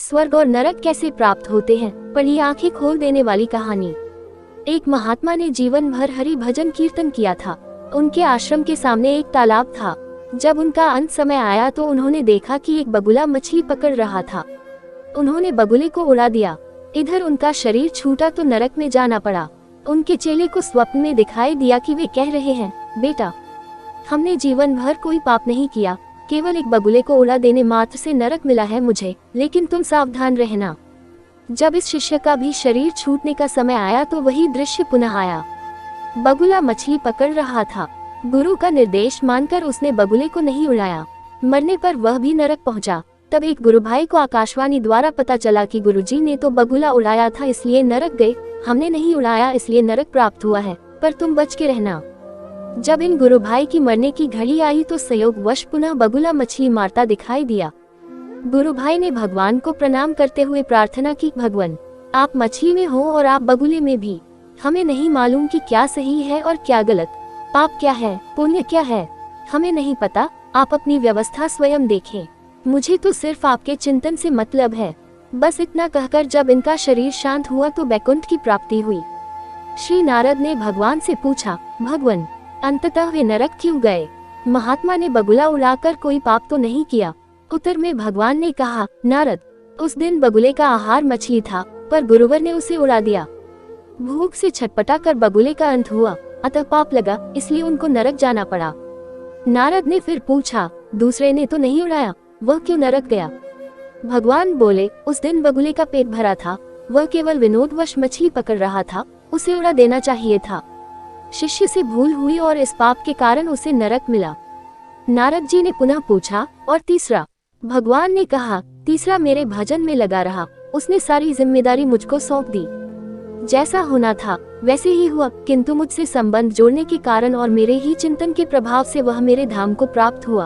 स्वर्ग और नरक कैसे प्राप्त होते हैं, पढ़िए आंखें खोल देने वाली कहानी। एक महात्मा ने जीवन भर हरि भजन कीर्तन किया था। उनके आश्रम के सामने एक तालाब था। जब उनका अंत समय आया तो उन्होंने देखा कि एक बगुला मछली पकड़ रहा था। उन्होंने बगुले को उड़ा दिया। इधर उनका शरीर छूटा तो नरक में जाना पड़ा। उनके चेले को स्वप्न में दिखाई दिया कि वे कह रहे हैं, बेटा, हमने जीवन भर कोई पाप नहीं किया, केवल एक बगुले को उड़ा देने मात्र से नरक मिला है मुझे, लेकिन तुम सावधान रहना। जब इस शिष्य का भी शरीर छूटने का समय आया तो वही दृश्य पुनः आया। बगुला मछली पकड़ रहा था। गुरु का निर्देश मानकर उसने बगुले को नहीं उड़ाया। मरने पर वह भी नरक पहुंचा। तब एक गुरु भाई को आकाशवाणी द्वारा पता चला कि गुरुजी ने तो बगुला उड़ाया था इसलिए नरक गए, हमने नहीं उड़ाया इसलिए नरक प्राप्त हुआ है, पर तुम बच के रहना। जब इन गुरु भाई की मरने की घड़ी आई तो संयोगवश पुनः बगुला मछली मारता दिखाई दिया। गुरु भाई ने भगवान को प्रणाम करते हुए प्रार्थना की, भगवान, आप मछली में हो और आप बगुले में भी। हमें नहीं मालूम कि क्या सही है और क्या गलत, पाप क्या है, पुण्य क्या है, हमें नहीं पता। आप अपनी व्यवस्था स्वयं देखें, मुझे तो सिर्फ आपके चिंतन से मतलब है। बस इतना कहकर जब इनका शरीर शांत हुआ तो वैकुंठ की प्राप्ति हुई। श्री नारद ने भगवान से पूछा, भगवान, अंततः वे नरक क्यों गए? महात्मा ने बगुला उड़ाकर कोई पाप तो नहीं किया। उत्तर में भगवान ने कहा, नारद, उस दिन बगुले का आहार मछली था, पर गुरुवर ने उसे उड़ा दिया। भूख से छटपटा कर बगुले का अंत हुआ, अतः पाप लगा, इसलिए उनको नरक जाना पड़ा। नारद ने फिर पूछा, दूसरे ने तो नहीं उड़ाया, वह क्यों नरक गया? भगवान बोले, उस दिन बगुले का पेट भरा था, वह केवल विनोदवश मछली पकड़ रहा था, उसे उड़ा देना चाहिए था। शिष्य से भूल हुई और इस पाप के कारण उसे नरक मिला। नारद जी ने पुनः पूछा, और तीसरा? भगवान ने कहा, तीसरा मेरे भजन में लगा रहा, उसने सारी जिम्मेदारी मुझको सौंप दी। जैसा होना था वैसे ही हुआ, किंतु मुझसे संबंध जोड़ने के कारण और मेरे ही चिंतन के प्रभाव से वह मेरे धाम को प्राप्त हुआ।